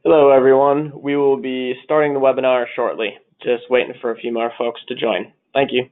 Hello, everyone. We will be starting the webinar shortly. Just waiting for a few more folks to join. Thank you.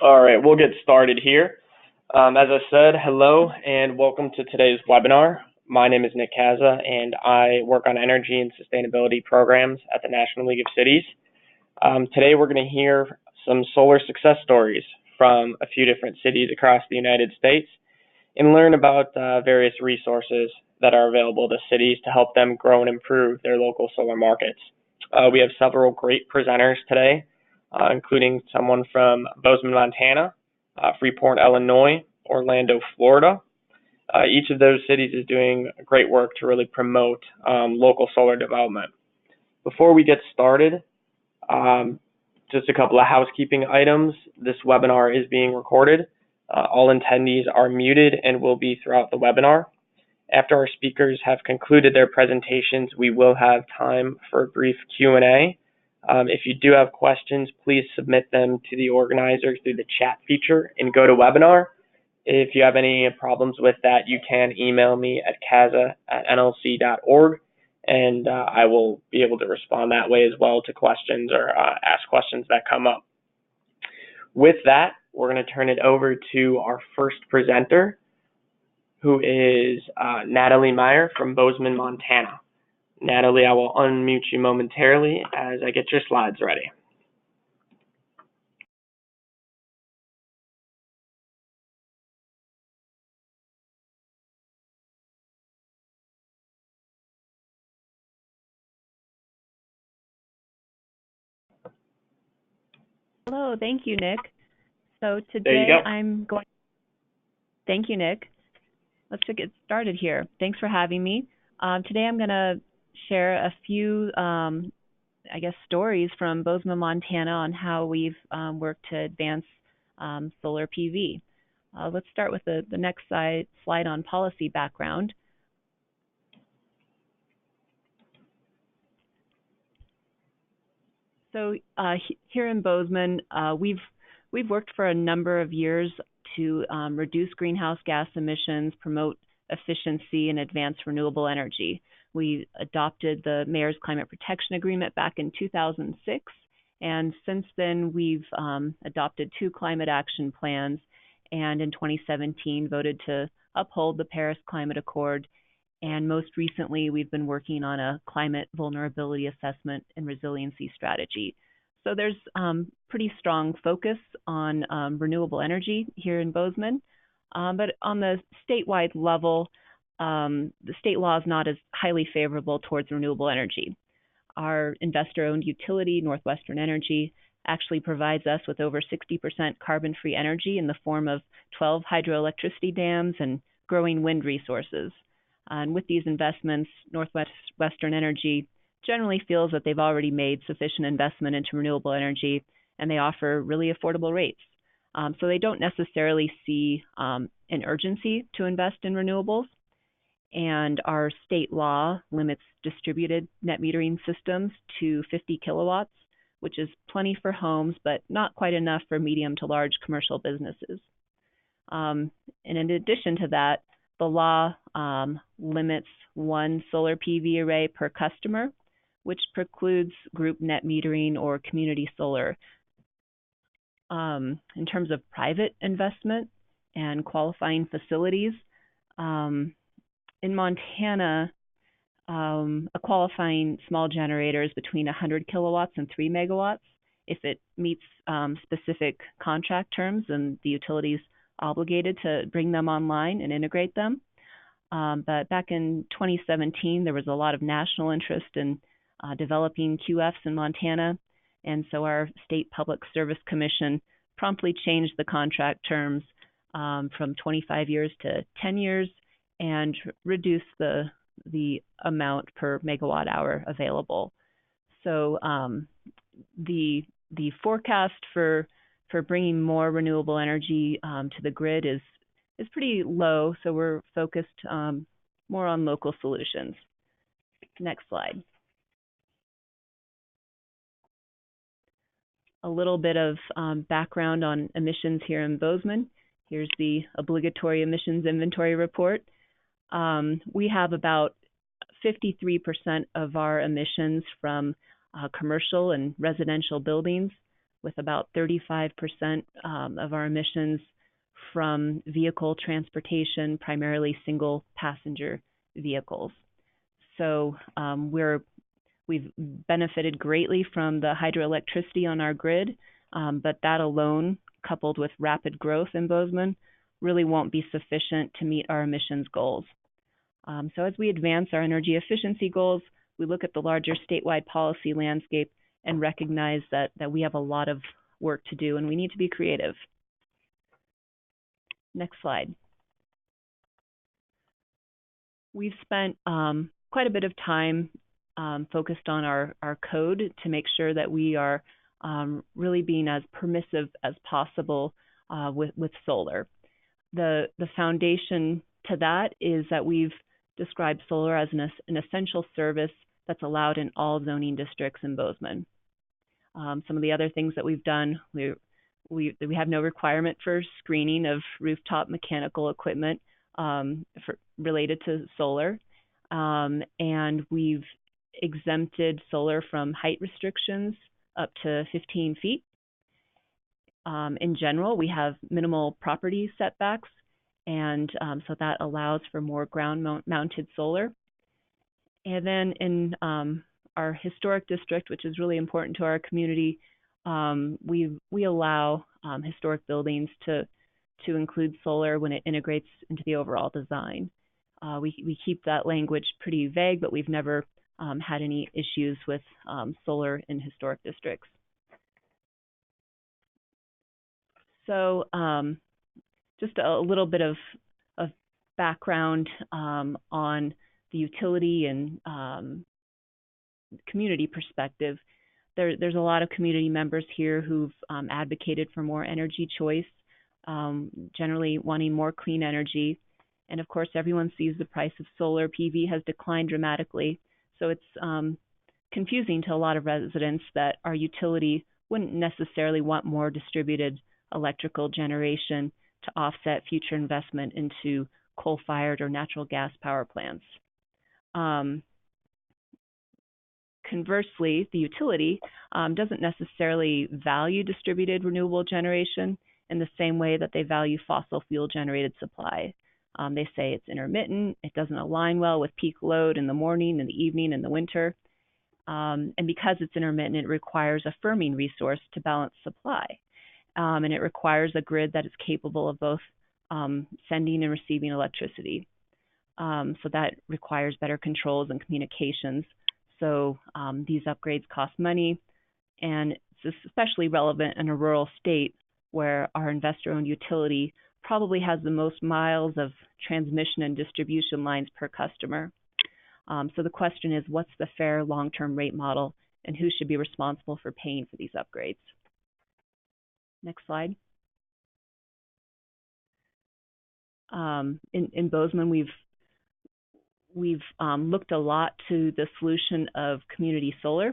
All right, we'll get started here. As I said, hello and welcome to today's webinar. My name is Nick Kaza, and I work on energy and sustainability programs at the National League of Cities. Today we're going to hear some solar success stories from a few different cities across the United States and learn about various resources that are available to cities to help them grow and improve their local solar markets. We have several great presenters today, including someone from Bozeman, Montana, Freeport, Illinois, Orlando, Florida. Each of those cities is doing great work to really promote local solar development. Before we get started, just a couple of housekeeping items. This webinar is being recorded. All attendees are muted and will be throughout the webinar. After our speakers have concluded their presentations, we will have time for a brief Q&A. If you do have questions, please submit them to the organizer through the chat feature in GoToWebinar. If you have any problems with that, you can email me at kaza@nlc.org, and I will be able to respond that way as well to questions or ask questions that come up. With that, we're going to turn it over to our first presenter, who is Natalie Meyer from Bozeman, Montana. Natalie, I will unmute you momentarily as I get your slides ready. Hello, thank you, Nick. So There you go. Thank you, Nick. Let's get started here. Thanks for having me. Today I'm going to share a few, stories from Bozeman, Montana on how we've worked to advance solar PV. Let's start with the next slide on policy background. So here in Bozeman, we've worked for a number of years to reduce greenhouse gas emissions, promote efficiency, and advance renewable energy. We adopted the Mayor's Climate Protection Agreement back in 2006, and since then we've adopted 2 climate action plans, and in 2017 voted to uphold the Paris Climate Accord. And most recently, we've been working on a climate vulnerability assessment and resiliency strategy. So there's pretty strong focus on renewable energy here in Bozeman. But on the statewide level, the state law is not as highly favorable towards renewable energy. Our investor-owned utility, Northwestern Energy, actually provides us with over 60% carbon-free energy in the form of 12 hydroelectricity dams and growing wind resources. And with these investments, Northwestern Energy generally feels that they've already made sufficient investment into renewable energy, and they offer really affordable rates. So they don't necessarily see an urgency to invest in renewables. And our state law limits distributed net metering systems to 50 kilowatts, which is plenty for homes, but not quite enough for medium to large commercial businesses. And in addition to that, the law limits 1 solar PV array per customer, which precludes group net metering or community solar. In terms of private investment and qualifying facilities, in Montana, a qualifying small generator is between 100 kilowatts and 3 megawatts. If it meets specific contract terms, and the utility is obligated to bring them online and integrate them. But back in 2017, there was a lot of national interest in developing QFs in Montana, and so our State Public Service Commission promptly changed the contract terms from 25 years to 10 years and reduced the amount per megawatt hour available. So the forecast for bringing more renewable energy to the grid is pretty low, so we're focused more on local solutions. Next slide. A little bit of background on emissions here in Bozeman. Here's the obligatory emissions inventory report. We have about 53% of our emissions from commercial and residential buildings, with about 35% of our emissions from vehicle transportation, primarily single passenger vehicles. So we've benefited greatly from the hydroelectricity on our grid, but that alone, coupled with rapid growth in Bozeman, really won't be sufficient to meet our emissions goals. So as we advance our energy efficiency goals, we look at the larger statewide policy landscape and recognize that we have a lot of work to do and we need to be creative. Next slide. We've spent quite a bit of time focused on our code to make sure that we are really being as permissive as possible with solar. The foundation to that is that we've described solar as an essential service that's allowed in all zoning districts in Bozeman. Some of the other things that we've done, we have no requirement for screening of rooftop mechanical equipment related to solar, and we've exempted solar from height restrictions up to 15 feet. In general, we have minimal property setbacks, and so that allows for more ground-mounted solar. And then in our historic district, which is really important to our community, we allow historic buildings to include solar when it integrates into the overall design. We keep that language pretty vague, but we've never had any issues with solar in historic districts. So just a little bit of background on the utility and community perspective. There's a lot of community members here who've advocated for more energy choice, generally wanting more clean energy. And of course, everyone sees the price of solar PV has declined dramatically. So it's confusing to a lot of residents that our utility wouldn't necessarily want more distributed electrical generation to offset future investment into coal-fired or natural gas power plants. Conversely, the utility doesn't necessarily value distributed renewable generation in the same way that they value fossil fuel generated supply. They say it's intermittent, it doesn't align well with peak load in the morning, in the evening, in the winter. And because it's intermittent, it requires a firming resource to balance supply. And it requires a grid that is capable of both sending and receiving electricity. So that requires better controls and communications. So these upgrades cost money, and it's especially relevant in a rural state where our investor-owned utility probably has the most miles of transmission and distribution lines per customer. So the question is, what's the fair long-term rate model, and who should be responsible for paying for these upgrades? Next slide. In Bozeman, we've looked a lot to the solution of community solar.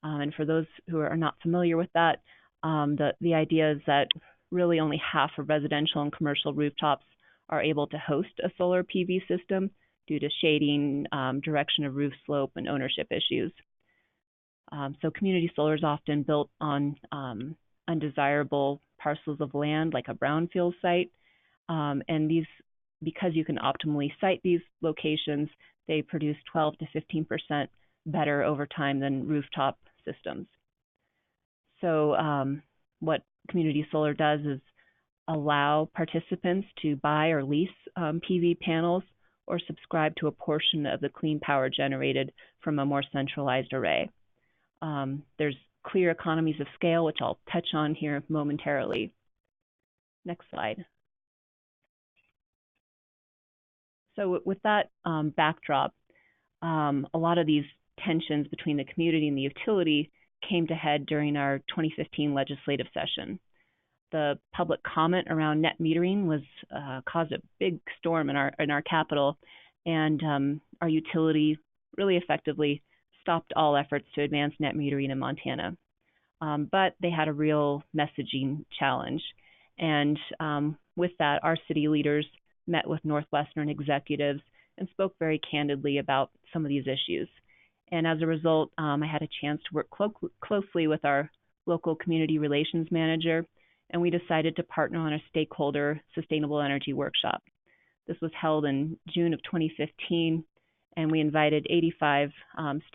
And for those who are not familiar with that, the idea is that really only half of residential and commercial rooftops are able to host a solar PV system due to shading, direction of roof slope, and ownership issues. So community solar is often built on undesirable parcels of land, like a brownfield site. And these, because you can optimally site these locations, they produce 12 to 15% better over time than rooftop systems. So what community solar does is allow participants to buy or lease PV panels or subscribe to a portion of the clean power generated from a more centralized array. There's clear economies of scale, which I'll touch on here momentarily. Next slide. So with that backdrop, a lot of these tensions between the community and the utility came to head during our 2015 legislative session. The public comment around net metering was caused a big storm in our capital, and our utility really effectively stopped all efforts to advance net metering in Montana. But they had a real messaging challenge, and with that, our city leaders met with Northwestern executives and spoke very candidly about some of these issues. And as a result, I had a chance to work closely with our local community relations manager, and we decided to partner on a stakeholder sustainable energy workshop. This was held in June of 2015, and we invited 85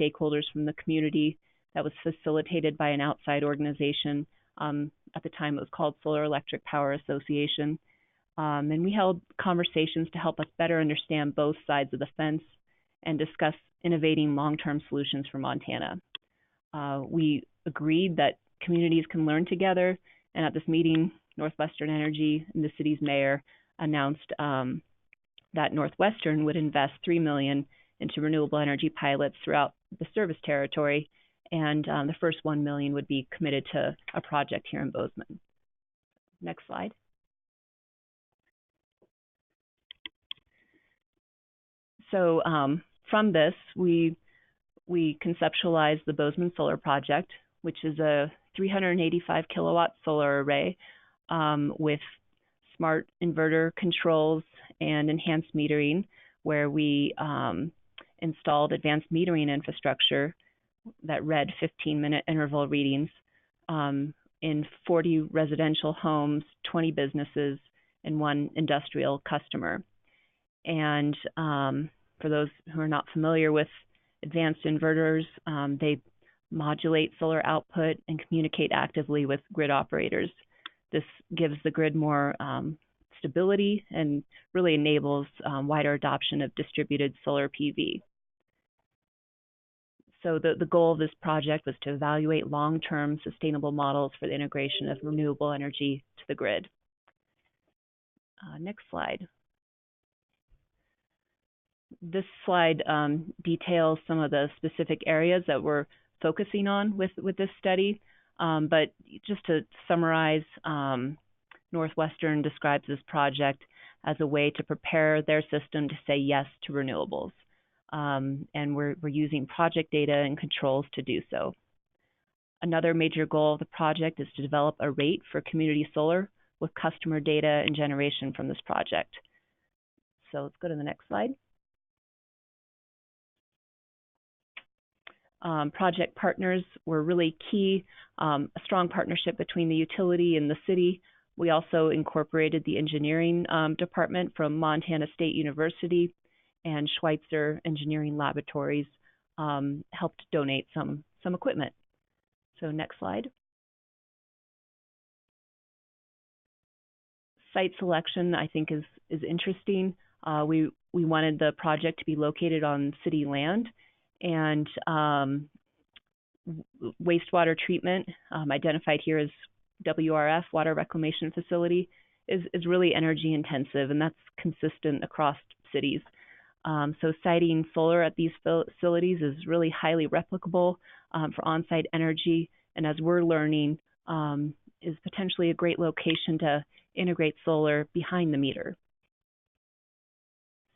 stakeholders from the community. That was facilitated by an outside organization. At the time, it was called Solar Electric Power Association. And we held conversations to help us better understand both sides of the fence and discuss innovating long-term solutions for Montana. We agreed that communities can learn together, and at this meeting, Northwestern Energy and the city's mayor announced that Northwestern would invest $3 million into renewable energy pilots throughout the service territory, and the first $1 million would be committed to a project here in Bozeman. Next slide. So from this, we conceptualized the Bozeman Solar Project, which is a 385 kilowatt solar array with smart inverter controls and enhanced metering, where we installed advanced metering infrastructure that read 15-minute interval readings in 40 residential homes, 20 businesses, and 1 industrial customer. And for those who are not familiar with advanced inverters, they modulate solar output and communicate actively with grid operators. This gives the grid more stability and really enables wider adoption of distributed solar PV. So the goal of this project was to evaluate long-term sustainable models for the integration of renewable energy to the grid. Next slide. This slide details some of the specific areas that we're focusing on with this study. But just to summarize, Northwestern describes this project as a way to prepare their system to say yes to renewables. And we're using project data and controls to do so. Another major goal of the project is to develop a rate for community solar with customer data and generation from this project. So let's go to the next slide. Project partners were really key, a strong partnership between the utility and the city. We also incorporated the engineering department from Montana State University, and Schweitzer Engineering Laboratories helped donate some equipment. So next slide. Site selection, I think, is interesting. We wanted the project to be located on city land, and wastewater treatment, identified here as WRF, Water Reclamation Facility, is really energy intensive, and that's consistent across cities. So siting solar at these facilities is really highly replicable for on-site energy, and as we're learning, is potentially a great location to integrate solar behind the meter.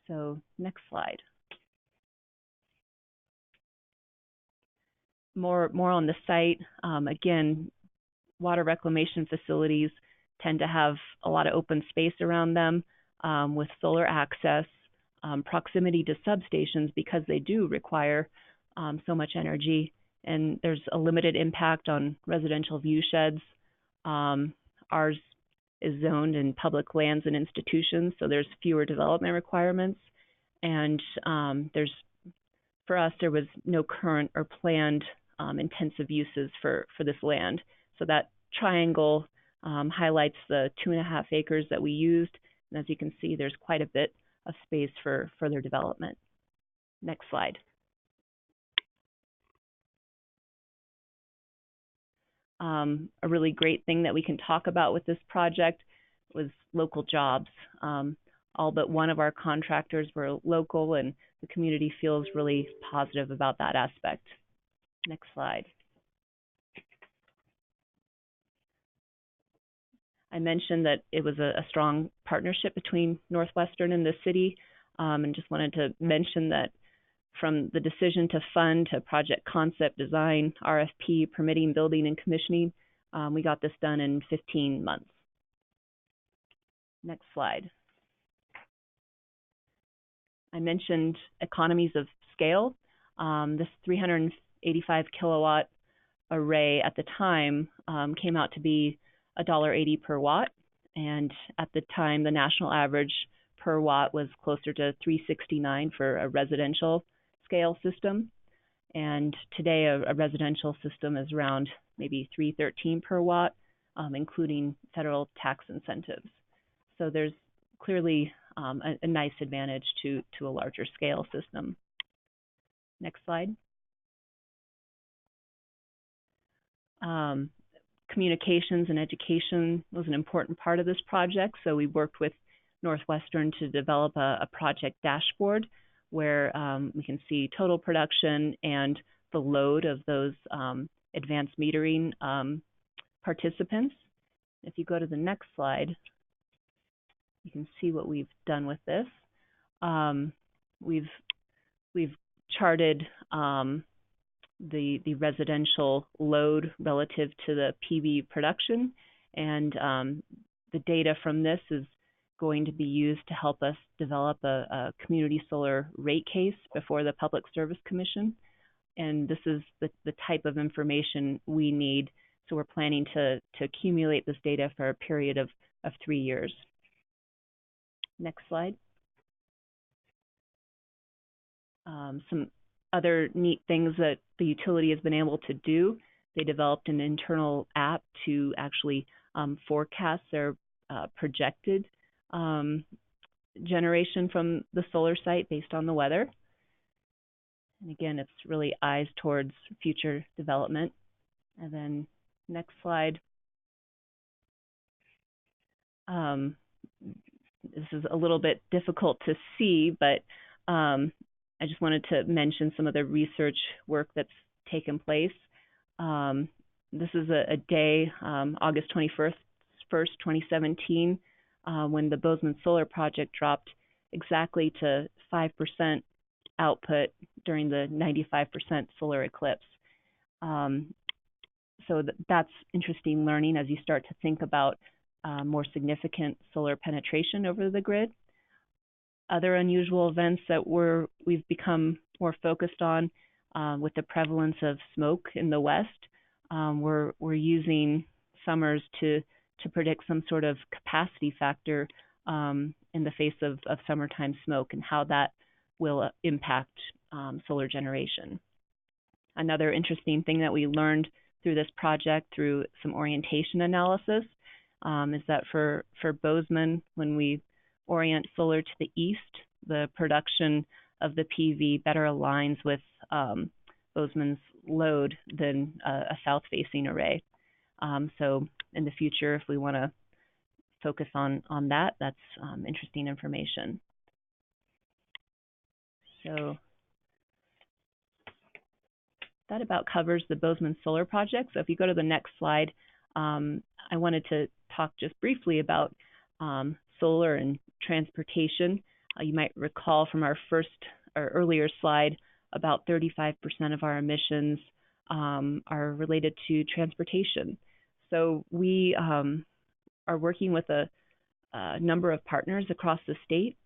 So next slide. More on the site. Again, water reclamation facilities tend to have a lot of open space around them with solar access, proximity to substations because they do require so much energy, and there's a limited impact on residential view sheds. Ours is zoned in public lands and institutions, so there's fewer development requirements, and there's for us, there was no current or planned intensive uses for this land. So that triangle highlights the 2.5 acres that we used. And as you can see, there's quite a bit of space for further development. Next slide. A really great thing that we can talk about with this project was local jobs. All but one of our contractors were local, and the community feels really positive about that aspect. Next slide. I mentioned that it was a strong partnership between Northwestern and the city, and just wanted to mention that from the decision to fund to project concept, design, RFP, permitting, building, and commissioning, we got this done in 15 months. Next slide. I mentioned economies of scale. This 385 kilowatt array at the time came out to be $1.80 per watt, and at the time the national average per watt was closer to $3.69 for a residential scale system, and today a residential system is around maybe $3.13 per watt, including federal tax incentives. So there's clearly a nice advantage to a larger scale system. Next slide. Communications and education was an important part of this project, so we worked with Northwestern to develop a project dashboard where we can see total production and the load of those advanced metering participants. If you go to the next slide, you can see what we've done with this. We've charted the residential load relative to the PV production, and the data from this is going to be used to help us develop a community solar rate case before the Public Service Commission. And this is the type of information we need, so we're planning to accumulate this data for a period of 3 years. Next slide. Some other neat things that the utility has been able to do. They developed an internal app to actually forecast their projected generation from the solar site based on the weather. And again, it's really eyes towards future development. And then next slide. This is a little bit difficult to see, but I just wanted to mention some of the research work that's taken place. This is a day, August 21st, 2017, when the Bozeman Solar Project dropped exactly to 5% output during the 95% solar eclipse. So that's interesting learning as you start to think about more significant solar penetration over the grid. Other unusual events that we've become more focused on with the prevalence of smoke in the West, we're using summers to predict some sort of capacity factor in the face of summertime smoke and how that will impact solar generation. Another interesting thing that we learned through this project through some orientation analysis is that for Bozeman, when we orient solar to the east, the production of the PV better aligns with Bozeman's load than a south-facing array. So in the future, if we want to focus on that, that's interesting information. So that about covers the Bozeman Solar Project. So if you go to the next slide, I wanted to talk just briefly about solar and transportation. You might recall from our earlier slide, about 35% of our emissions are related to transportation. So we are working with a number of partners across the state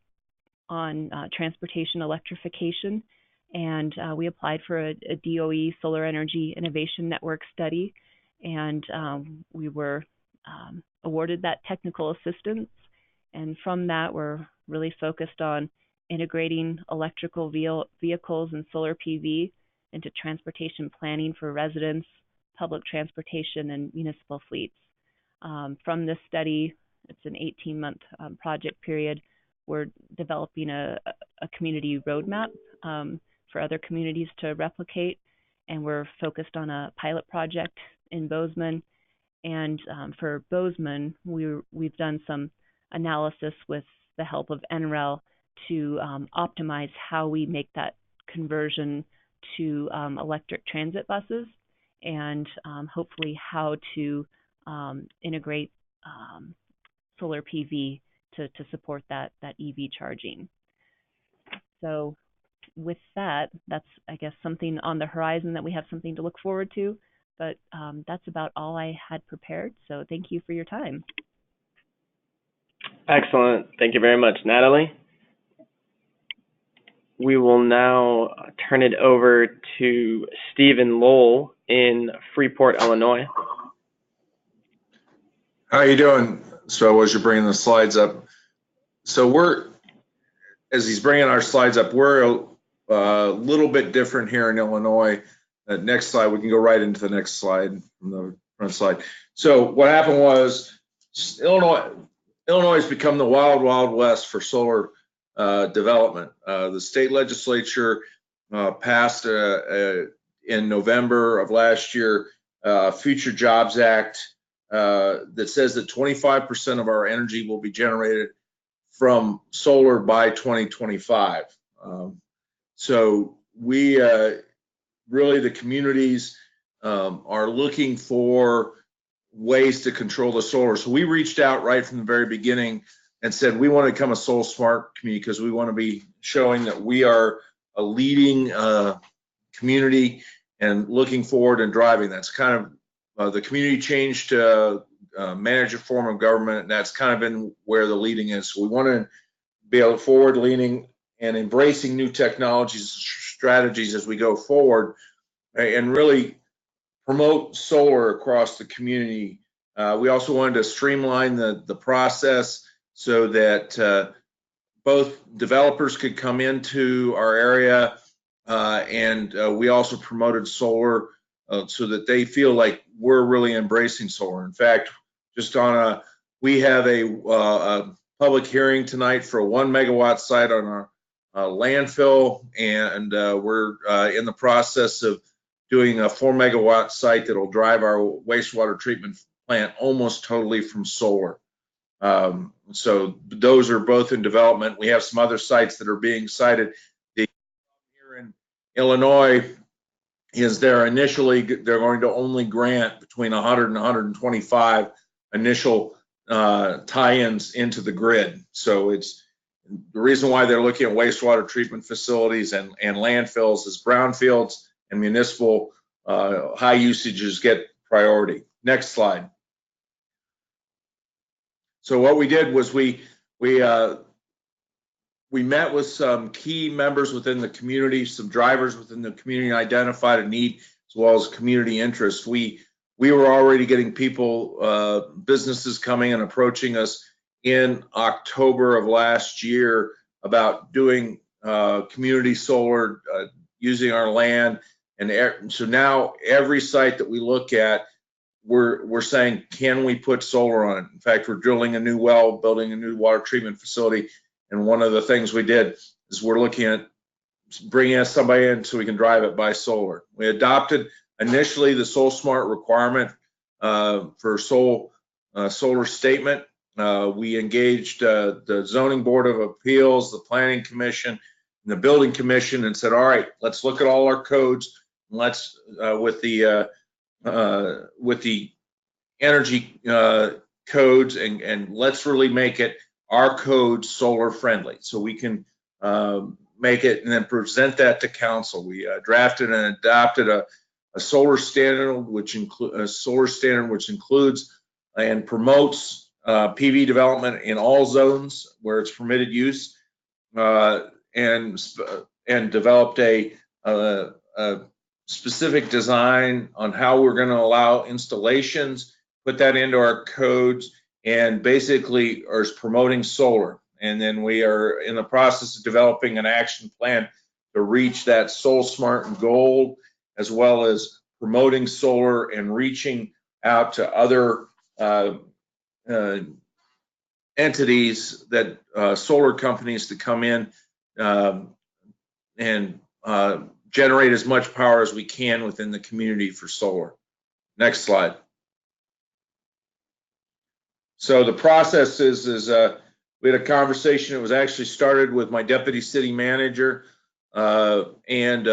on transportation electrification, and we applied for a DOE Solar Energy Innovation Network study, and we were awarded that technical assistance. And from that, we're really focused on integrating electrical vehicles and solar PV into transportation planning for residents, public transportation, and municipal fleets. From this study, it's an 18-month project period. We're developing a community roadmap for other communities to replicate, and we're focused on a pilot project in Bozeman. And for Bozeman, we've done some analysis with the help of NREL to optimize how we make that conversion to electric transit buses, and hopefully how to integrate solar PV to support that EV charging. So with that, that's, I guess, something on the horizon that we have something to look forward to. But that's about all I had prepared. So thank you for your time. Excellent. Thank you very much, Natalie. We will now turn it over to Stephen Lowell in Freeport, Illinois. How are you doing? So as you're bringing the slides up, so as he's bringing our slides up, we're a little bit different here in Illinois. Next slide, we can go right into the next slide from the front slide. So what happened was Illinois has become the wild, wild west for solar development. The state legislature passed in November of last year Future Jobs Act that says that 25% of our energy will be generated from solar by 2025. So we really, the communities are looking for ways to control the solar. So we reached out right from the very beginning and said we want to become a solar smart community because we want to be showing that we are a leading community and looking forward and driving. That's kind of the community change to manage a form of government, and that's kind of been where the leading is. So we want to be able forward leaning and embracing new technologies, strategies as we go forward, and really promote solar across the community. We also wanted to streamline the process so that both developers could come into our area, and we also promoted solar so that they feel like we're really embracing solar. In fact, we have a public hearing tonight for a 1 megawatt site on our landfill, and we're in the process of doing a 4 megawatt site that will drive our wastewater treatment plant almost totally from solar. So those are both in development. We have some other sites that are being sited. Here in Illinois is they're going to only grant between 100 and 125 initial tie-ins into the grid. So it's the reason why they're looking at wastewater treatment facilities and landfills is brownfields and municipal high usages get priority. Next slide. So what we did was we met with some key members within the community, some drivers within the community identified a need as well as community interest. We were already getting people, businesses coming and approaching us in October of last year about doing community solar, using our land. And so now every site that we look at, we're saying, can we put solar on it? In fact, we're drilling a new well, building a new water treatment facility. And one of the things we did is we're looking at bringing somebody in so we can drive it by solar. We adopted initially the Soul Smart requirement for solar statement. We engaged the Zoning Board of Appeals, the Planning Commission, and the Building Commission, and said, all right, let's look at all our codes. And let's with the energy codes, and let's really make it our code solar friendly, so we can make it and then present that to council. We drafted and adopted a solar standard, which includes and promotes PV development in all zones where it's permitted use, and developed a specific design on how we're going to allow installations, put that into our codes, and basically are promoting solar. And then we are in the process of developing an action plan to reach that Soul Smart goal, as well as promoting solar and reaching out to other entities that solar companies to come in and generate as much power as we can within the community for solar. Next slide. So the process is we had a conversation. It was actually started with my deputy city manager and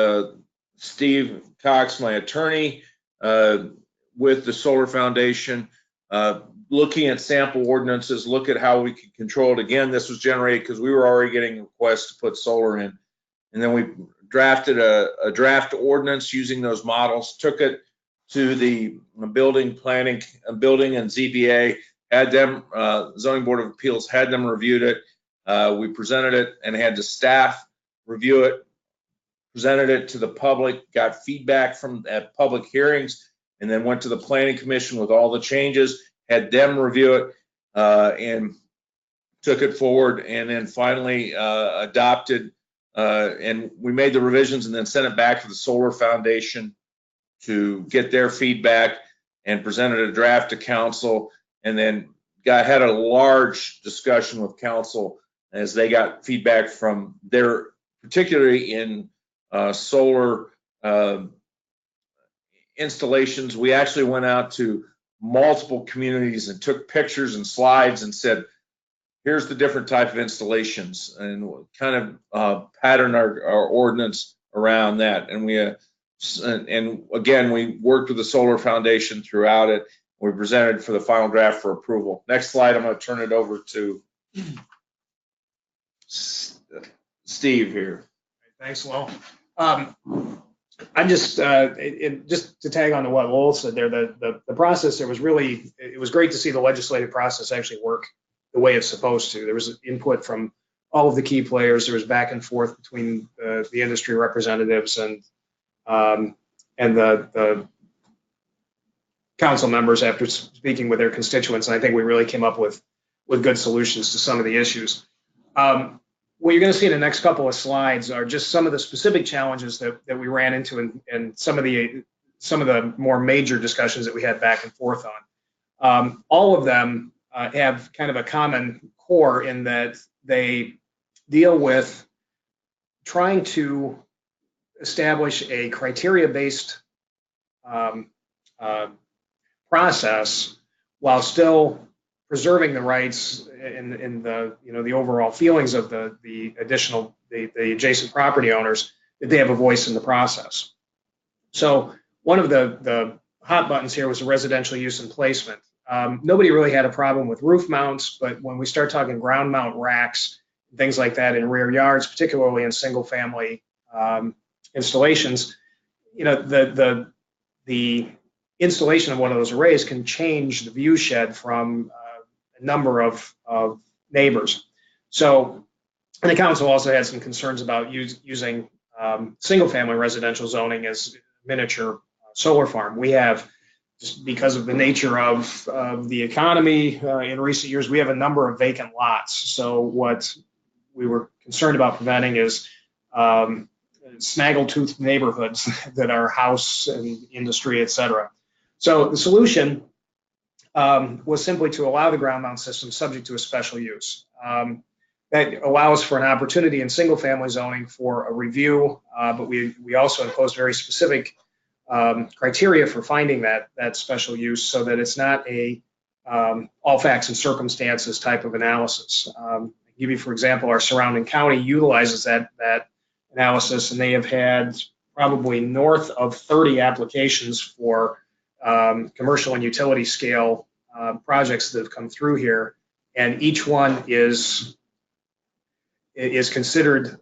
Steve Cox, my attorney, with the Solar Foundation, looking at sample ordinances, look at how we could control it. Again, this was generated because we were already getting requests to put solar in. And then we drafted a draft ordinance using those models, took it to the building and ZBA, had them, Zoning Board of Appeals, had them reviewed it. We presented it and had the staff review it, presented it to the public, got feedback from at public hearings, and then went to the Planning Commission with all the changes, had them review it, and took it forward, and then finally adopted, and we made the revisions and then sent it back to the Solar Foundation to get their feedback and presented a draft to council, and then had a large discussion with council as they got feedback from their, particularly in solar installations. We actually went out to multiple communities and took pictures and slides and said, here's the different type of installations, and kind of pattern our ordinance around that. And we and again, we worked with the Solar Foundation throughout it. We presented for the final draft for approval. Next slide, I'm going to turn it over to Steve here. Thanks, Lowell. I'm just just to tag on to what Lowell said there. The process there was really, it was great to see the legislative process actually work the way it's supposed to. There was input from all of the key players. There was back and forth between the industry representatives and the council members after speaking with their constituents. And I think we really came up with good solutions to some of the issues. What you're going to see in the next couple of slides are just some of the specific challenges that we ran into and some of the more major discussions that we had back and forth on. All of them have kind of a common core in that they deal with trying to establish a criteria-based process while still preserving the rights in the the overall feelings of the adjacent property owners, that they have a voice in the process. So one of the hot buttons here was the residential use and placement. Nobody really had a problem with roof mounts, but when we start talking ground mount racks, things like that in rear yards, particularly in single family installations, the installation of one of those arrays can change the view shed from a number of neighbors. So, and the council also had some concerns about using single family residential zoning as miniature solar farm. We have, just because of the nature of the economy in recent years, we have a number of vacant lots. So what we were concerned about preventing is snaggletooth neighborhoods that are house and industry, et cetera. So the solution was simply to allow the ground mount system subject to a special use. That allows for an opportunity in single family zoning for a review, but we also imposed very specific criteria for finding that special use, so that it's not a all facts and circumstances type of analysis. I'll give you, for example, our surrounding county utilizes that analysis, and they have had probably north of 30 applications for commercial and utility scale projects that have come through here, and each one is considered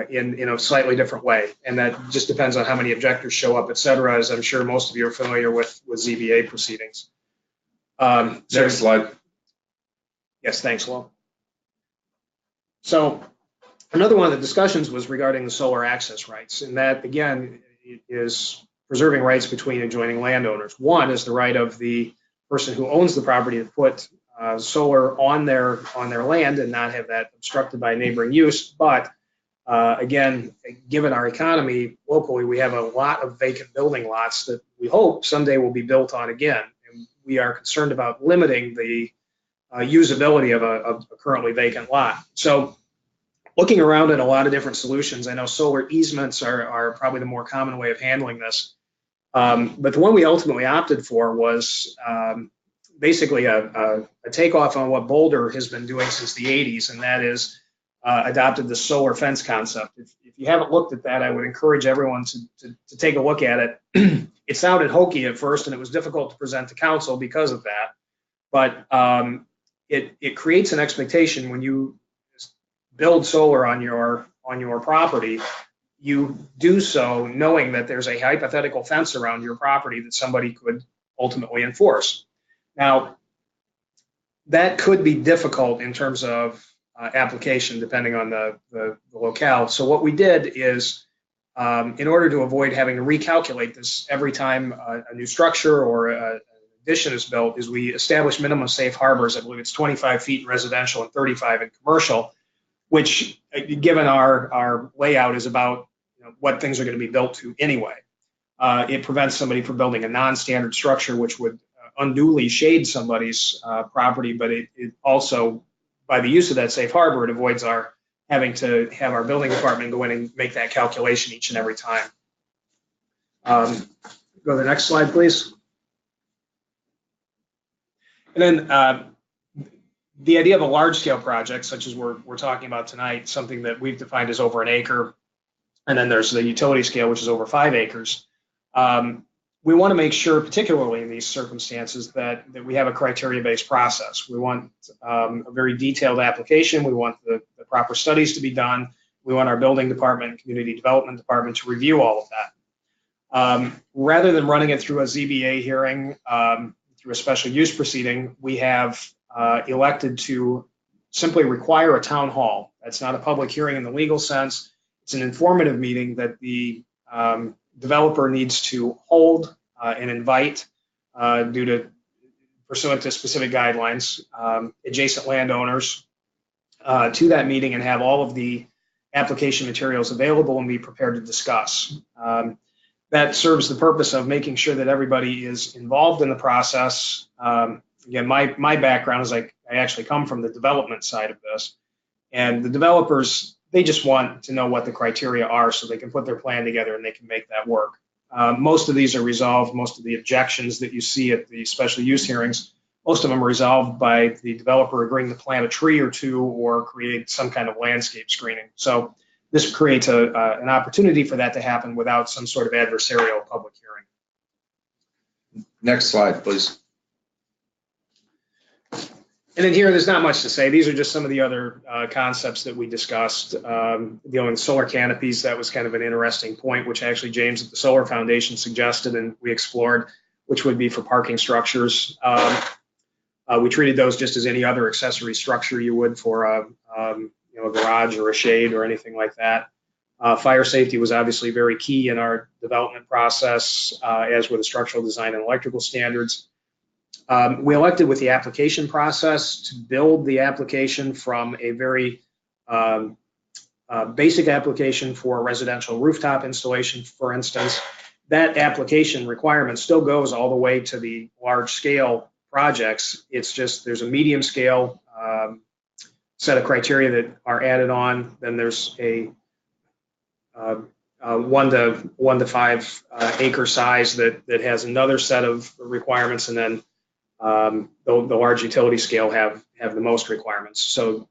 in a slightly different way, and that just depends on how many objectors show up, et cetera, as I'm sure most of you are familiar with ZBA proceedings. Next slide. Yes, thanks, Will. So another one of the discussions was regarding the solar access rights, and that, again, is preserving rights between adjoining landowners. One is the right of the person who owns the property to put solar on their land and not have that obstructed by neighboring use. But again, given our economy locally, we have a lot of vacant building lots that we hope someday will be built on again. And we are concerned about limiting the usability of a currently vacant lot. So looking around at a lot of different solutions, I know solar easements are probably the more common way of handling this. But the one we ultimately opted for was basically a takeoff on what Boulder has been doing since the 80s, and that is adopted the solar fence concept. If you haven't looked at that, I would encourage everyone to take a look at it. It sounded hokey at first, and it was difficult to present to council because of that. But it creates an expectation when you build solar on your property, you do so knowing that there's a hypothetical fence around your property that somebody could ultimately enforce. Now, that could be difficult in terms of application depending on the locale. So what we did is, in order to avoid having to recalculate this every time a new structure or an addition is built, is we established minimum safe harbors. I believe it's 25 feet in residential and 35 in commercial, which, given our layout, is about what things are going to be built to anyway. It prevents somebody from building a non-standard structure, which would unduly shade somebody's property, but it also, by the use of that safe harbor, it avoids our having to have our building department go in and make that calculation each and every time. Go to the next slide, please. And then the idea of a large-scale project, such as we're talking about tonight, something that we've defined as over an acre, and then there's the utility scale, which is over 5 acres. We want to make sure, particularly in these circumstances, that we have a criteria-based process. We want a very detailed application. We want the proper studies to be done. We want our building department and community development department to review all of that. Rather than running it through a ZBA hearing, through a special use proceeding, we have elected to simply require a town hall. That's not a public hearing in the legal sense. It's an informative meeting that the developer needs to hold and invite pursuant to specific guidelines, adjacent landowners to that meeting, and have all of the application materials available and be prepared to discuss. That serves the purpose of making sure that everybody is involved in the process. Again, my background is I actually come from the development side of this, and the developers, they just want to know what the criteria are so they can put their plan together and they can make that work. Most of these are resolved. Most of the objections that you see at the special use hearings, most of them are resolved by the developer agreeing to plant a tree or two or create some kind of landscape screening. So this creates an opportunity for that to happen without some sort of adversarial public hearing. Next slide, please. And then here, there's not much to say. These are just some of the other concepts that we discussed. Dealing with solar canopies, that was kind of an interesting point, which actually James at the Solar Foundation suggested and we explored, which would be for parking structures. We treated those just as any other accessory structure you would for a garage or a shade or anything like that. Fire safety was obviously very key in our development process, as were the structural design and electrical standards. We elected with the application process to build the application from a very basic application for residential rooftop installation, for instance. That application requirement still goes all the way to the large scale projects. It's just there's a medium scale set of criteria that are added on. Then there's a 1 to 5 acre size that has another set of requirements, and then the large utility scale have the most requirements. So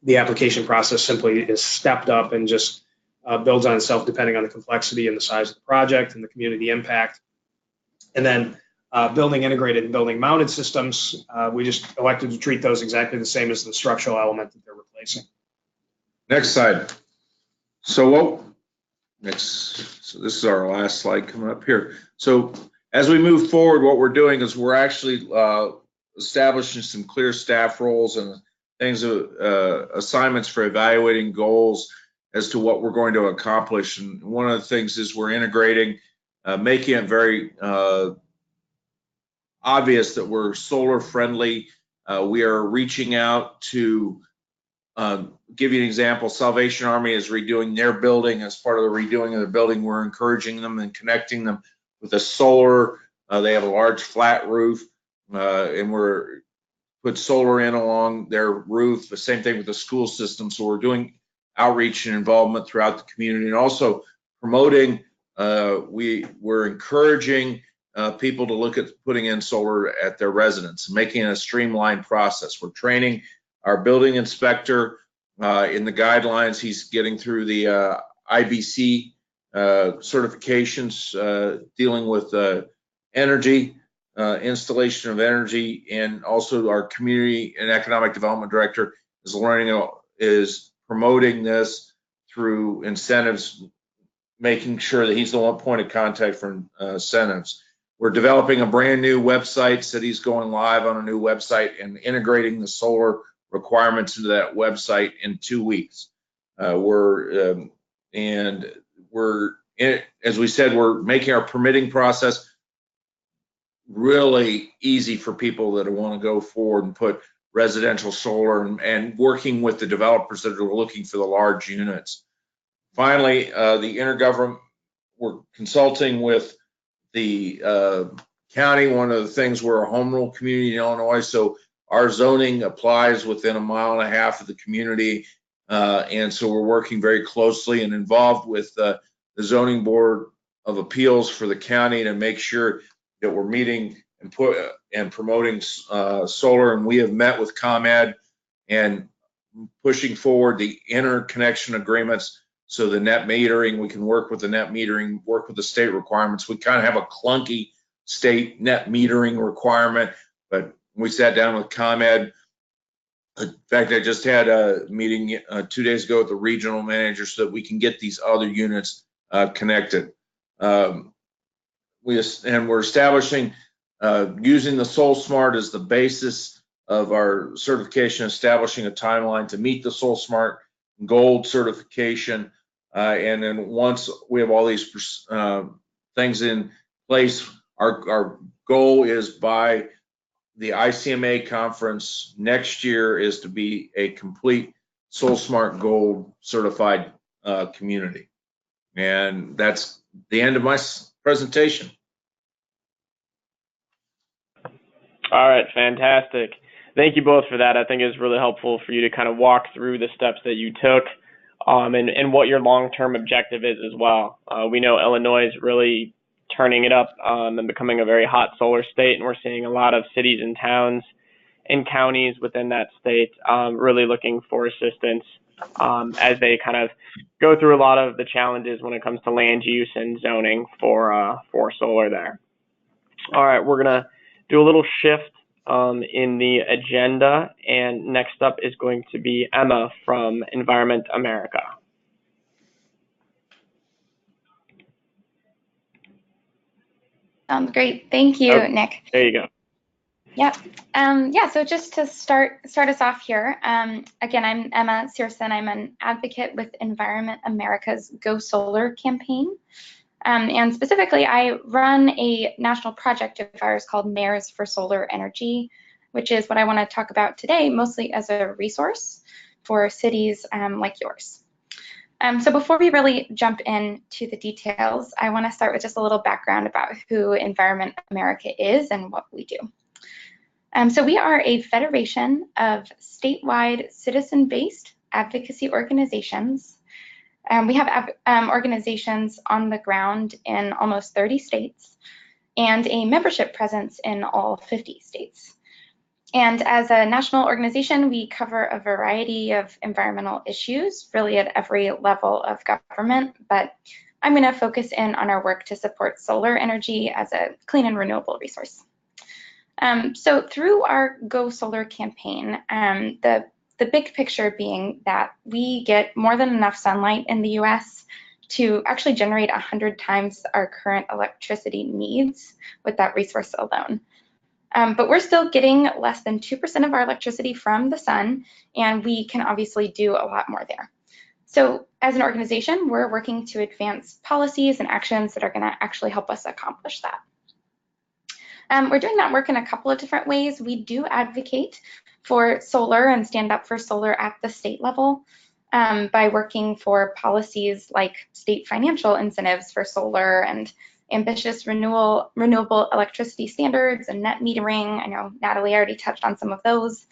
the application process simply is stepped up and just builds on itself depending on the complexity and the size of the project and the community impact. And then building integrated and building mounted systems, we just elected to treat those exactly the same as the structural element that they're replacing. Next slide. So this is our last slide coming up here. So as we move forward, what we're doing is we're actually establishing some clear staff roles and things, assignments for evaluating goals as to what we're going to accomplish. And one of the things is we're integrating, making it very obvious that we're solar friendly We are reaching out to give you an example. Salvation Army is redoing their building. As part of the redoing of the building, we're encouraging them and connecting them with a solar. They have a large flat roof, and we're put solar in along their roof. The same thing with the school system. So we're doing outreach and involvement throughout the community, and also promoting. We're encouraging people to look at putting in solar at their residence, making it a streamlined process. We're training our building inspector in the guidelines. He's getting through the IBC certifications dealing with energy, installation of energy, and also our community and economic development director is promoting this through incentives, making sure that he's the one point of contact for incentives. We're developing a brand new website. City's going live on a new website and integrating the solar requirements into that website in 2 weeks. As we said, we're making our permitting process really easy for people that want to go forward and put residential solar, and working with the developers that are looking for the large units. Finally, the intergovernment, we're consulting with the county. One of the things, we're a home rule community in Illinois, so our zoning applies within 1.5 miles of the community, and so we're working very closely and involved with the zoning board of appeals for the county to make sure that we're meeting and promoting solar. And we have met with ComEd and pushing forward the interconnection agreements, so the net metering, we can work with the net metering, work with the state requirements. We kind of have a clunky state net metering requirement, but we sat down with ComEd. In fact, I just had a meeting 2 days ago with the regional manager so that we can get these other units connected. We're establishing, using the SolSmart as the basis of our certification, establishing a timeline to meet the SolSmart Gold certification. And then once we have all these things in place, our goal is by the ICMA conference next year is to be a complete SolSmart Gold certified community. And that's the end of my presentation. All right, fantastic. Thank you both for that. I think it's really helpful for you to kind of walk through the steps that you took, and what your long-term objective is as well. We know Illinois is really turning it up and becoming a very hot solar state, and we're seeing a lot of cities and towns and counties within that state really looking for assistance as they kind of go through a lot of the challenges when it comes to land use and zoning for solar there. All right, we're gonna do a little shift in the agenda, and next up is going to be Emma from Environment America. Sounds great. Thank you, Nick. There you go. Yep. So just to start us off here, again, I'm Emma Searson. I'm an advocate with Environment America's Go Solar campaign. And specifically, I run a national project of ours called Mayors for Solar Energy, which is what I want to talk about today, mostly as a resource for cities like yours. So before we really jump into the details, I want to start with just a little background about who Environment America is and what we do. So we are a federation of statewide citizen-based advocacy organizations. We have organizations on the ground in almost 30 states and a membership presence in all 50 states. And as a national organization, we cover a variety of environmental issues, really at every level of government, but I'm going to focus in on our work to support solar energy as a clean and renewable resource. So through our Go Solar campaign, the big picture being that we get more than enough sunlight in the US to actually generate 100 times our current electricity needs with that resource alone. But we're still getting less than 2% of our electricity from the sun, and we can obviously do a lot more there. So as an organization, we're working to advance policies and actions that are going to actually help us accomplish that. We're doing that work in a couple of different ways. We do advocate for solar and stand up for solar at the state level by working for policies like state financial incentives for solar and ambitious renewable electricity standards and net metering. I know Natalie already touched on some of those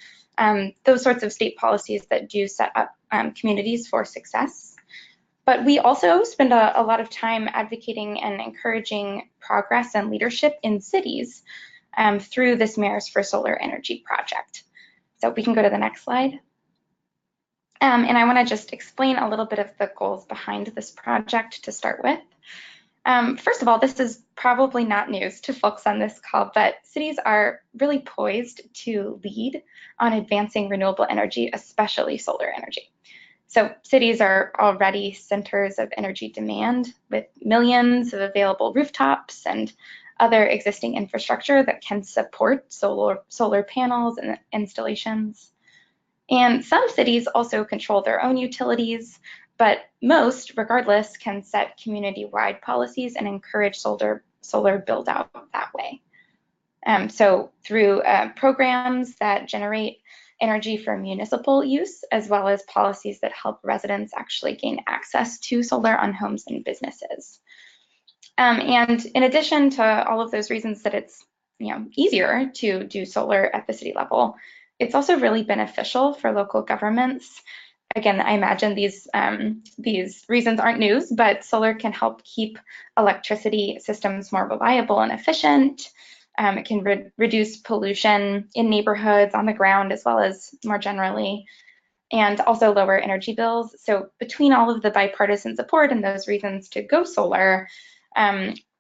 sorts of state policies that do set up communities for success. But we also spend a lot of time advocating and encouraging progress and leadership in cities through this Mayors for Solar Energy project. So we can go to the next slide. And I want to just explain a little bit of the goals behind this project to start with. First of all, this is probably not news to folks on this call, but cities are really poised to lead on advancing renewable energy, especially solar energy. So cities are already centers of energy demand with millions of available rooftops and other existing infrastructure that can support solar panels and installations. And some cities also control their own utilities, but most, regardless, can set community-wide policies and encourage solar build-out that way. So through programs that generate energy for municipal use, as well as policies that help residents actually gain access to solar on homes and businesses. And in addition to all of those reasons that it's easier to do solar at the city level, it's also really beneficial for local governments. Again, I imagine these reasons aren't news, but solar can help keep electricity systems more reliable and efficient. It can reduce pollution in neighborhoods, on the ground, as well as more generally, and also lower energy bills. So between all of the bipartisan support and those reasons to go solar,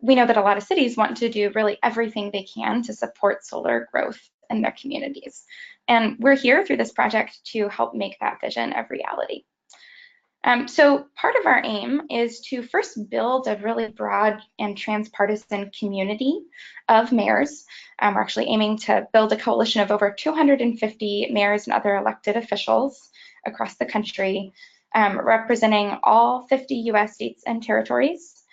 we know that a lot of cities want to do really everything they can to support solar growth in their communities. And we're here through this project to help make that vision a reality. So part of our aim is to first build a really broad and transpartisan community of mayors. We're actually aiming to build a coalition of over 250 mayors and other elected officials across the country, representing all 50 US states and territories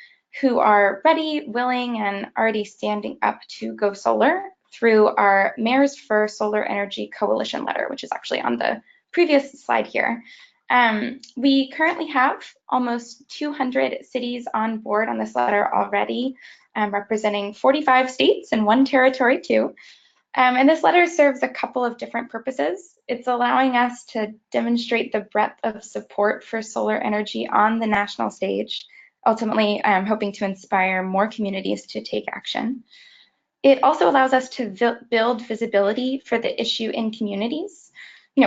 who are ready, willing, and already standing up to go solar through our Mayors for Solar Energy Coalition letter, which is actually on the previous slide here. We currently have almost 200 cities on board on this letter already, representing 45 states and 1 territory too. And this letter serves a couple of different purposes. It's allowing us to demonstrate the breadth of support for solar energy on the national stage, ultimately hoping to inspire more communities to take action. It also allows us to build visibility for the issue in communities,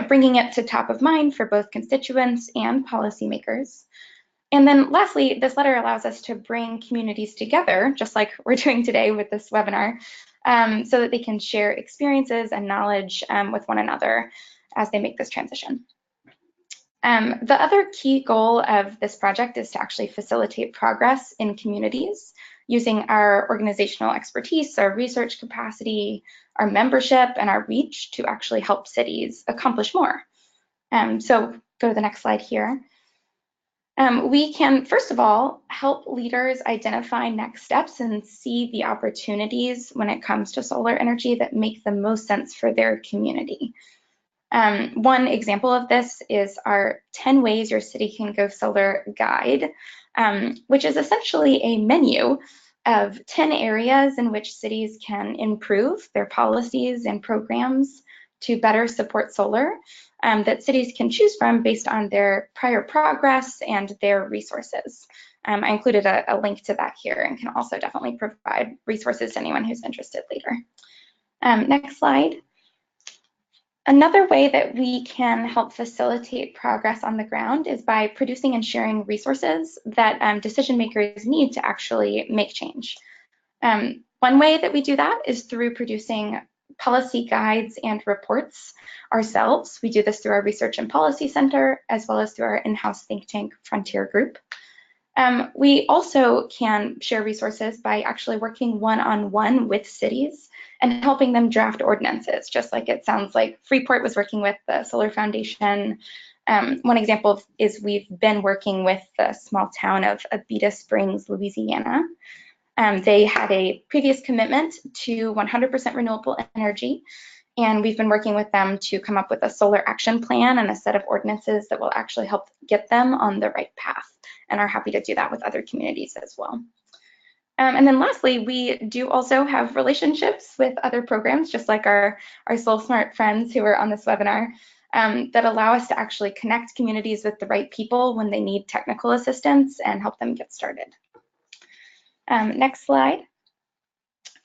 bringing it to top of mind for both constituents and policymakers. And then lastly, this letter allows us to bring communities together, just like we're doing today with this webinar, so that they can share experiences and knowledge with one another as they make this transition. The other key goal of this project is to actually facilitate progress in communities using our organizational expertise, our research capacity, our membership, and our reach to actually help cities accomplish more. So go to the next slide here. We can, first of all, help leaders identify next steps and see the opportunities when it comes to solar energy that make the most sense for their community. One example of this is our 10 Ways Your City Can Go Solar guide, which is essentially a menu of 10 areas in which cities can improve their policies and programs to better support solar that cities can choose from based on their prior progress and their resources. I included a link to that here and can also definitely provide resources to anyone who's interested later. Next slide. Another way that we can help facilitate progress on the ground is by producing and sharing resources that decision makers need to actually make change. One way that we do that is through producing policy guides and reports ourselves. We do this through our Research and Policy Center, as well as through our in-house think tank, Frontier Group. We also can share resources by actually working one-on-one with cities and helping them draft ordinances, just like it sounds like Freeport was working with the Solar Foundation. One example is we've been working with the small town of Abita Springs, Louisiana. They had a previous commitment to 100% renewable energy, and we've been working with them to come up with a solar action plan and a set of ordinances that will actually help get them on the right path, and are happy to do that with other communities as well. And then lastly, we do also have relationships with other programs, just like our Soul Smart friends who are on this webinar, that allow us to actually connect communities with the right people when they need technical assistance and help them get started. Next slide.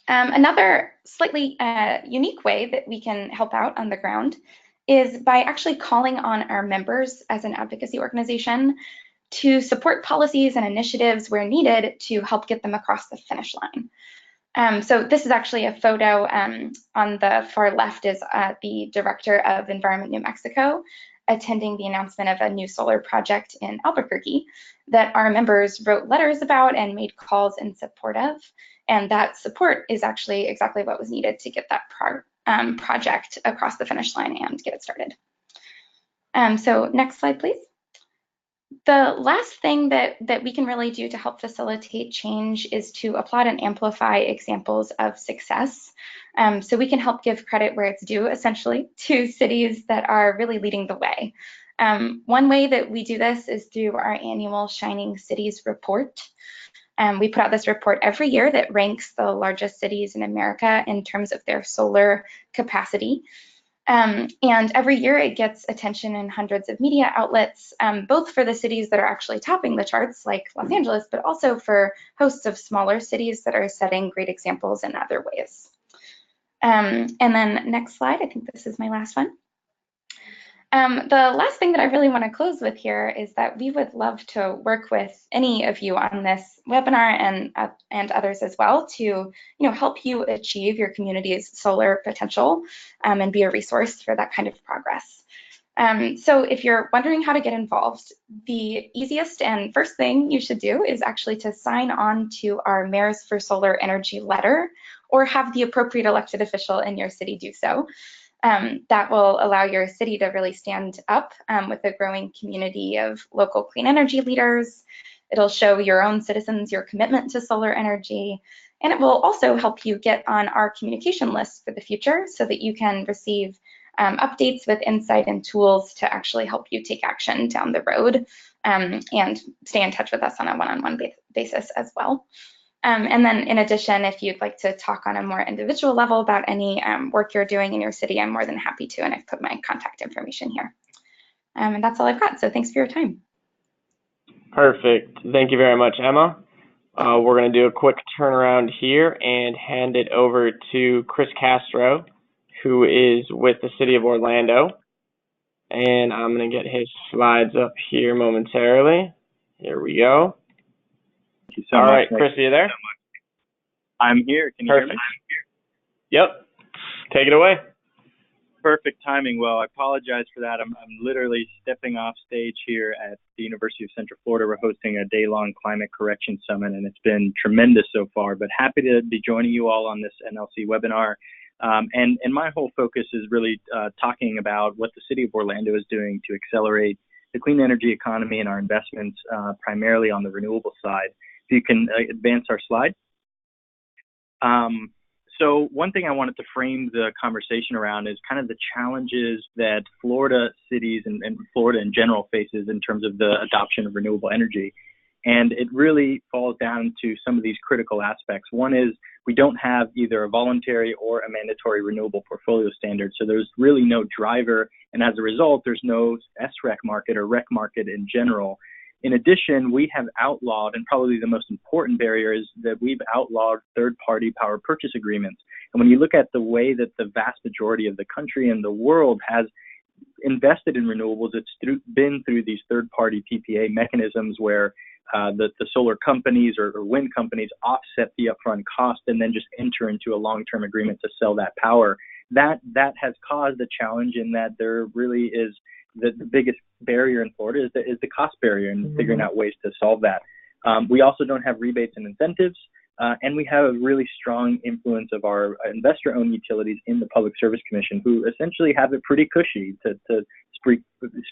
Another slightly unique way that we can help out on the ground is by actually calling on our members as an advocacy organization to support policies and initiatives where needed to help get them across the finish line. So this is actually a photo on the far left is the Director of Environment New Mexico attending the announcement of a new solar project in Albuquerque that our members wrote letters about and made calls in support of. And that support is actually exactly what was needed to get that project across the finish line and get it started. So next slide, please. The last thing that we can really do to help facilitate change is to applaud and amplify examples of success. So we can help give credit where it's due, essentially, to cities that are really leading the way. One way that we do this is through our annual Shining Cities report. We put out this report every year that ranks the largest cities in America in terms of their solar capacity. And every year it gets attention in hundreds of media outlets, both for the cities that are actually topping the charts, like Los Angeles, but also for hosts of smaller cities that are setting great examples in other ways. And then next slide, I think this is my last one. The last thing that I really want to close with here is that we would love to work with any of you on this webinar and others as well to help you achieve your community's solar potential and be a resource for that kind of progress. So if you're wondering how to get involved, the easiest and first thing you should do is actually to sign on to our Mayors for Solar Energy letter or have the appropriate elected official in your city do so. That will allow your city to really stand up with a growing community of local clean energy leaders. It'll show your own citizens your commitment to solar energy, and it will also help you get on our communication list for the future so that you can receive updates with insight and tools to actually help you take action down the road and stay in touch with us on a one-on-one basis as well. And then in addition, if you'd like to talk on a more individual level about any work you're doing in your city, I'm more than happy to, and I've put my contact information here. And that's all I've got, so thanks for your time. Perfect. Thank you very much, Emma. We're going to do a quick turnaround here and hand it over to Chris Castro, who is with the City of Orlando. And I'm going to get his slides up here momentarily. Here we go. Thank you so All much. right, Chris, are you there? I'm here. Can you hear me? Yep. Take it away. Perfect timing. Well, I apologize for that. I'm literally stepping off stage here at the University of Central Florida. We're hosting a day-long climate correction summit, and it's been tremendous so far. But happy to be joining you all on this NLC webinar. And my whole focus is really talking about what the City of Orlando is doing to accelerate the clean energy economy and our investments primarily on the renewable side. If you can advance our slide. So one thing I wanted to frame the conversation around is kind of the challenges that Florida cities and Florida in general faces in terms of the adoption of renewable energy. And it really falls down to some of these critical aspects. One is we don't have either a voluntary or a mandatory renewable portfolio standard. So there's really no driver. And as a result, there's no SREC market or REC market in general. In addition, we have outlawed, and probably the most important barrier is that we've outlawed third-party power purchase agreements. And when you look at the way that the vast majority of the country and the world has invested in renewables, it's been through these third-party PPA mechanisms where the solar companies or wind companies offset the upfront cost and then just enter into a long-term agreement to sell that power. That has caused a challenge in that there really is the biggest barrier in Florida is the cost barrier and figuring out ways to solve that. We also don't have rebates and incentives. and we have a really strong influence of our investor-owned utilities in the Public Service Commission, who essentially have it pretty cushy, to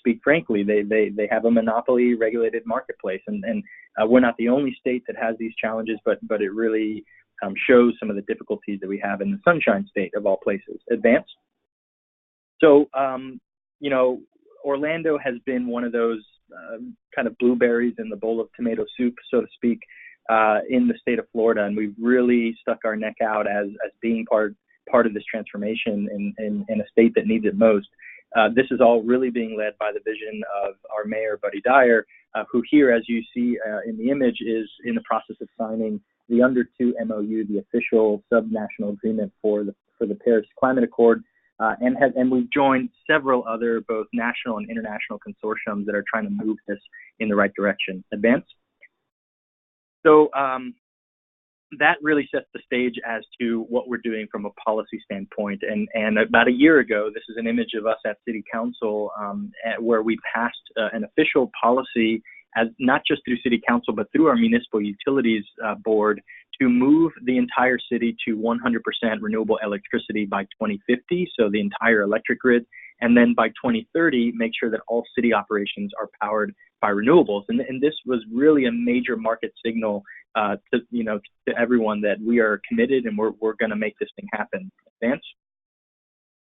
speak frankly. They have a monopoly regulated marketplace, and we're not the only state that has these challenges, but it really shows some of the difficulties that we have in the Sunshine State of all places. Advance. So, Orlando has been one of those kind of blueberries in the bowl of tomato soup, so to speak, in the state of Florida, and we've really stuck our neck out as being part of this transformation in a state that needs it most. This is all really being led by the vision of our mayor, Buddy Dyer, who here, as you see in the image, is in the process of signing the Under 2 MOU, the official subnational agreement for the Paris Climate Accord, and we've joined several other both national and international consortiums that are trying to move this in the right direction. Advance. So that really sets the stage as to what we're doing from a policy standpoint. And about a year ago, this is an image of us at City Council where we passed an official policy, as not just through City Council, but through our Municipal Utilities Board, to move the entire city to 100% renewable electricity by 2050, so the entire electric grid, and then by 2030, make sure that all city operations are powered by renewables. And this was really a major market signal to everyone that we are committed and we're going to make this thing happen. Advance.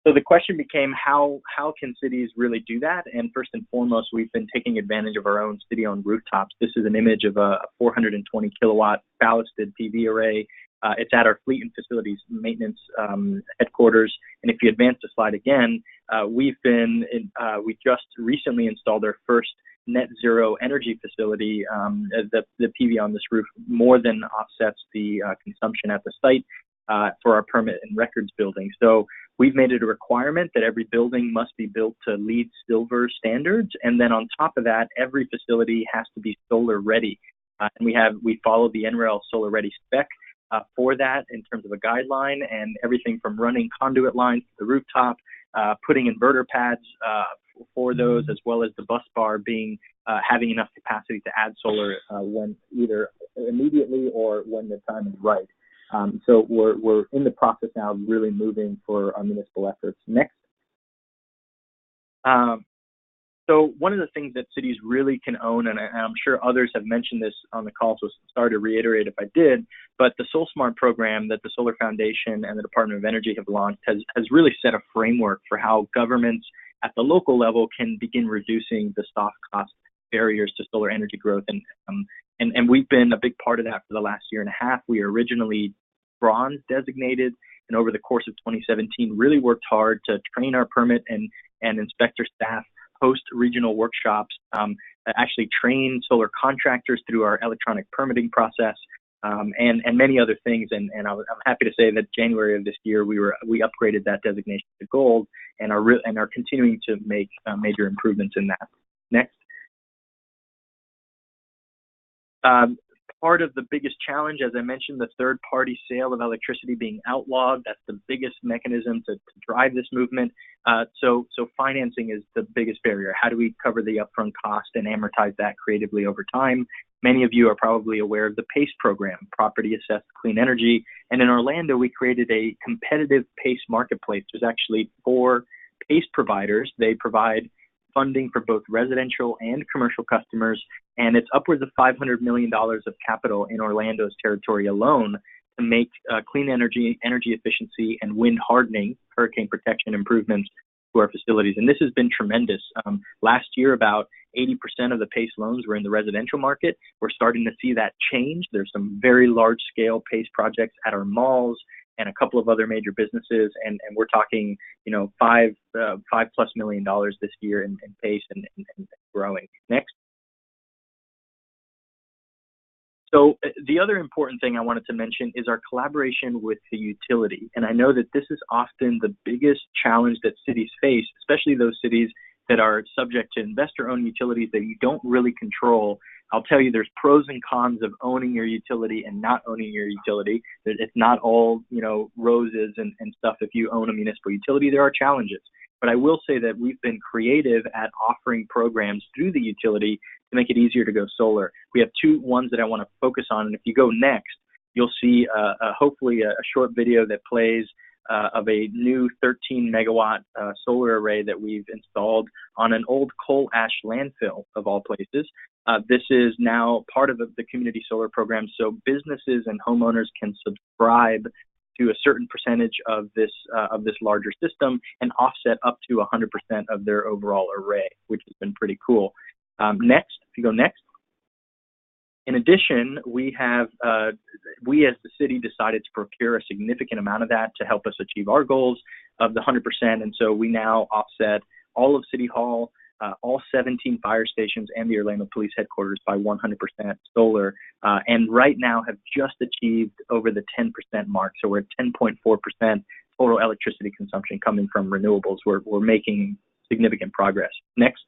So the question became, how can cities really do that? And first and foremost, we've been taking advantage of our own city-owned rooftops. This is an image of a 420 kilowatt ballasted PV array. It's at our fleet and facilities maintenance headquarters. And if you advance the slide again, we just recently installed our first net zero energy facility. The PV on this roof more than offsets the consumption at the site for our permit and records building. So we've made it a requirement that every building must be built to LEED Silver standards. And then on top of that, every facility has to be solar ready. And we follow the NREL Solar Ready spec for that in terms of a guideline, and everything from running conduit lines to the rooftop, putting inverter pads for those, as well as the bus bar having enough capacity to add solar when either immediately or when the time is right. So we're in the process now of really moving for our municipal efforts. Next. So one of the things that cities really can own, and I'm sure others have mentioned this on the call, so sorry to reiterate if I did, but the SolSmart program that the Solar Foundation and the Department of Energy have launched has really set a framework for how governments at the local level can begin reducing the soft cost barriers to solar energy growth. And we've been a big part of that for the last year and a half. We were originally bronze designated, and over the course of 2017 really worked hard to train our permit and inspector staff, host regional workshops, actually train solar contractors through our electronic permitting process, and many other things. And I'm happy to say that January of this year we upgraded that designation to gold and are continuing to make major improvements in that. Next. Part of the biggest challenge, as I mentioned, the third-party sale of electricity being outlawed. That's the biggest mechanism to drive this movement. So financing is the biggest barrier. How do we cover the upfront cost and amortize that creatively over time? Many of you are probably aware of the PACE program, Property Assessed Clean Energy. And in Orlando, we created a competitive PACE marketplace. There's actually 4 PACE providers. They provide funding for both residential and commercial customers, and it's upwards of $500 million of capital in Orlando's territory alone to make clean energy efficiency and wind hardening, hurricane protection improvements to our facilities. And this has been tremendous. Last year, about 80% of the PACE loans were in the residential market. We're starting to see that change. There's some very large-scale PACE projects at our malls and a couple of other major businesses, and we're talking, $5+ million this year in PACE and growing. Next. So the other important thing I wanted to mention is our collaboration with the utility. And I know that this is often the biggest challenge that cities face, especially those cities that are subject to investor-owned utilities that you don't really control. I'll tell you, there's pros and cons of owning your utility and not owning your utility. It's not all, roses and stuff. If you own a municipal utility, there are challenges. But I will say that we've been creative at offering programs through the utility to make it easier to go solar. We have 2 ones that I want to focus on. And if you go next, you'll see hopefully a short video that plays of a new 13 megawatt solar array that we've installed on an old coal ash landfill of all places. This is now part of the community solar program, so businesses and homeowners can subscribe to a certain percentage of this larger system and offset up to 100% of their overall array, which has been pretty cool. Next, if you go next. In addition, we as the city decided to procure a significant amount of that to help us achieve our goals of the 100%. And so we now offset all of City Hall, all 17 fire stations, and the Orlando Police Headquarters by 100% solar. And right now have just achieved over the 10% mark. So we're at 10.4% total electricity consumption coming from renewables. We're making significant progress. Next.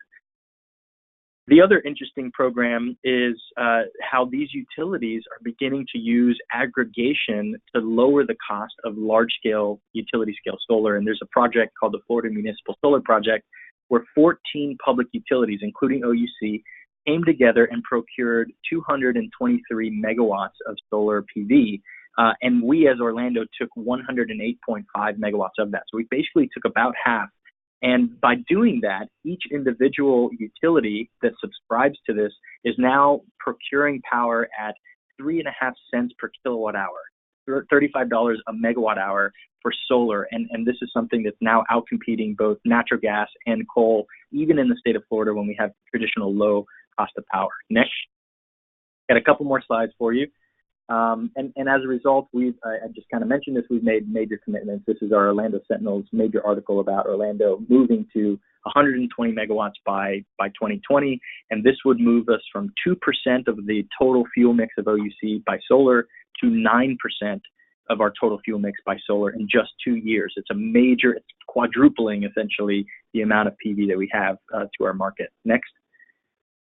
The other interesting program is how these utilities are beginning to use aggregation to lower the cost of large-scale utility-scale solar. And there's a project called the Florida Municipal Solar Project, where 14 public utilities, including OUC, came together and procured 223 megawatts of solar PV. And we, as Orlando, took 108.5 megawatts of that. So we basically took about half. And by doing that, each individual utility that subscribes to this is now procuring power at 3.5 cents per kilowatt hour, $35 a megawatt hour for solar. And this is something that's now outcompeting both natural gas and coal, even in the state of Florida when we have traditional low cost of power. Next, got a couple more slides for you. And as a result, I just kind of mentioned this, we've made major commitments. This is our Orlando Sentinel's major article about Orlando moving to 120 megawatts by 2020. And this would move us from 2% of the total fuel mix of OUC by solar to 9% of our total fuel mix by solar in just 2 years. It's quadrupling essentially the amount of PV that we have to our market. Next.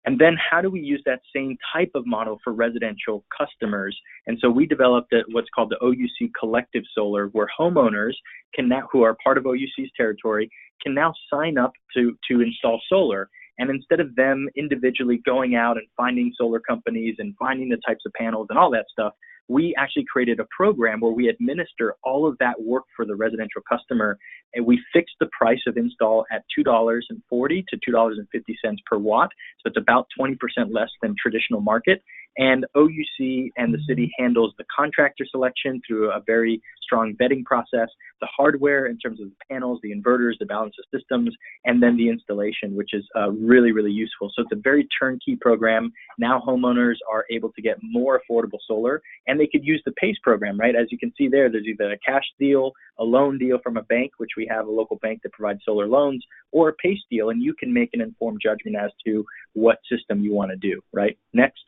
And then how do we use that same type of model for residential customers? And so we developed what's called the OUC Collective Solar, where homeowners can now, who are part of OUC's territory, can now sign up to install solar. And instead of them individually going out and finding solar companies and finding the types of panels and all that stuff, we actually created a program where we administer all of that work for the residential customer, and we fixed the price of install at $2.40 to $2.50 per watt. So it's about 20% less than traditional market. And OUC and the city handles the contractor selection through a very strong vetting process, the hardware in terms of the panels, the inverters, the balance of systems, and then the installation, which is really, really useful. So it's a very turnkey program. Now homeowners are able to get more affordable solar, and they could use the PACE program, right? As you can see there's either a cash deal, a loan deal from a bank, which we have a local bank that provides solar loans, or a PACE deal, and you can make an informed judgment as to what system you want to do, right? Next.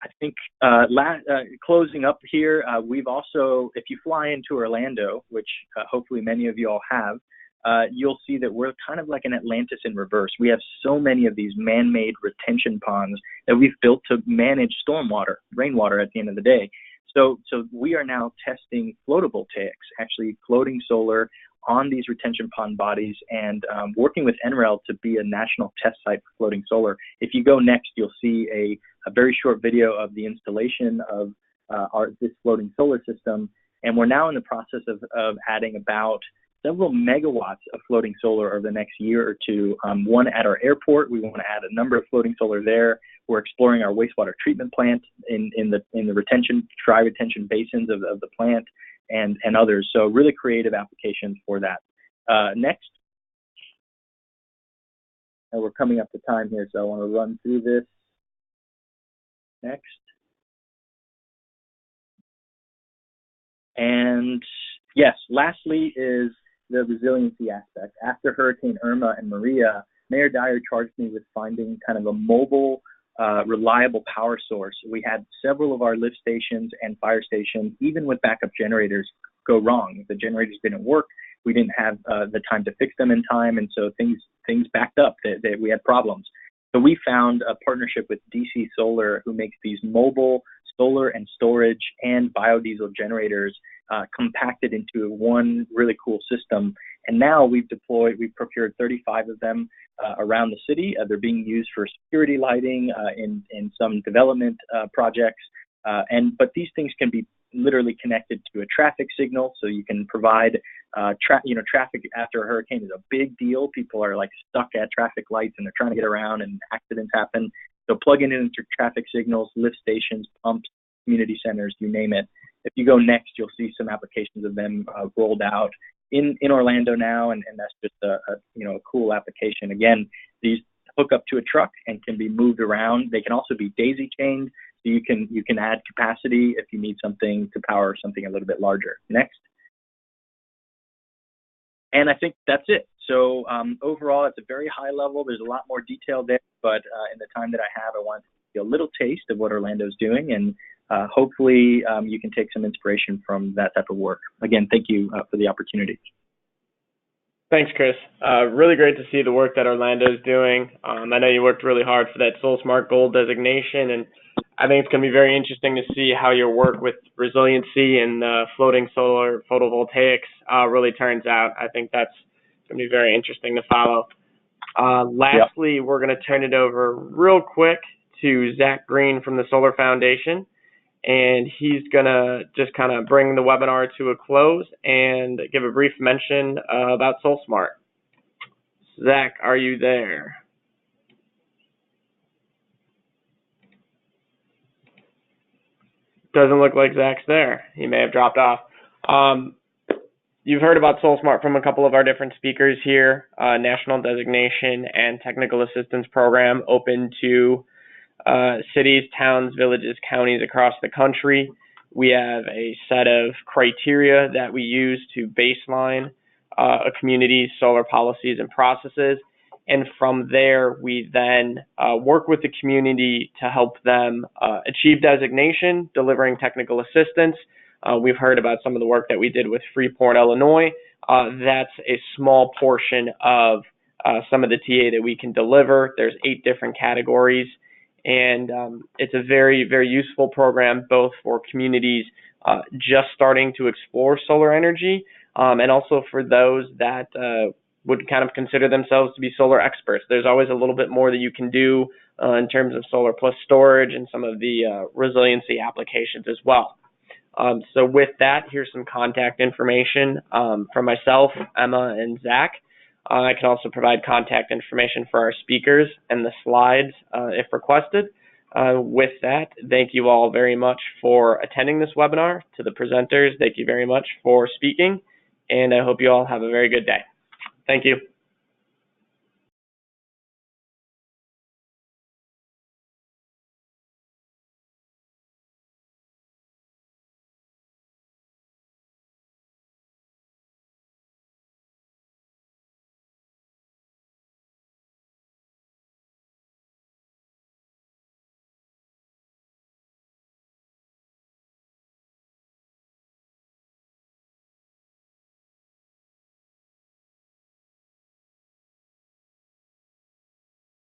I think closing up here, we've also, if you fly into Orlando, which hopefully many of you all have, you'll see that we're kind of like an Atlantis in reverse. We have so many of these man-made retention ponds that we've built to manage stormwater, rainwater at the end of the day. So we are now testing photovoltaics, actually floating solar on these retention pond bodies, and working with NREL to be a national test site for floating solar. If you go next, you'll see a very short video of the installation of this floating solar system. And we're now in the process of adding about several megawatts of floating solar over the next year or two. One at our airport, we want to add a number of floating solar there. We're exploring our wastewater treatment plant in the dry retention basins of the plant, and others. So really creative applications for that. Next. And we're coming up to time here, so I want to run through this. Next. And yes, lastly is the resiliency aspect. After Hurricane Irma and Maria, Mayor Dyer charged me with finding kind of a mobile, reliable power source. We had several of our lift stations and fire stations, even with backup generators, go wrong. The generators didn't work. We didn't have the time to fix them in time, and so things backed up. We had problems. So we found a partnership with DC Solar, who makes these mobile solar and storage and biodiesel generators compacted into one really cool system. And now we've procured 35 of them around the city. They're being used for security lighting in some development projects. But these things can be literally connected to a traffic signal, so you can provide traffic after a hurricane is a big deal. People are like stuck at traffic lights and they're trying to get around and accidents happen. So plugging it into traffic signals, lift stations, pumps, community centers, you name it. If you go next, you'll see some applications of them rolled out in Orlando now, and that's just a cool application. Again, these hook up to a truck and can be moved around. They can also be daisy chained, so you can add capacity if you need something to power something a little bit larger. Next. And I think that's it. So overall, it's a very high level. There's a lot more detail there, but in the time that I have, I want to give a little taste of what Orlando's doing, and hopefully you can take some inspiration from that type of work. Again, thank you for the opportunity. Thanks, Chris. Really great to see the work that Orlando's doing. I know you worked really hard for that SolSmart Gold designation, and I think it's going to be very interesting to see how your work with resiliency and floating solar photovoltaics really turns out. I think that's going to be very interesting to follow. Lastly, We're going to turn it over real quick to Zach Green from the Solar Foundation, and he's going to just kind of bring the webinar to a close and give a brief mention about SolSmart. Zach, are you there? Doesn't look like Zach's there. He may have dropped off. You've heard about SolSmart from a couple of our different speakers here. National designation and technical assistance program open to cities, towns, villages, counties across the country. We have a set of criteria that we use to baseline a community's solar policies and processes. And from there, we then work with the community to help them achieve designation, delivering technical assistance. We've heard about some of the work that we did with Freeport, Illinois. That's a small portion of some of the TA that we can deliver. There's 8 different categories, and it's a very, very useful program, both for communities just starting to explore solar energy, and also for those that would kind of consider themselves to be solar experts. There's always a little bit more that you can do in terms of solar plus storage and some of the resiliency applications as well. So with that, here's some contact information from myself, Emma, and Zach. I can also provide contact information for our speakers and the slides if requested. With that, thank you all very much for attending this webinar. To the presenters, thank you very much for speaking, and I hope you all have a very good day. Thank you.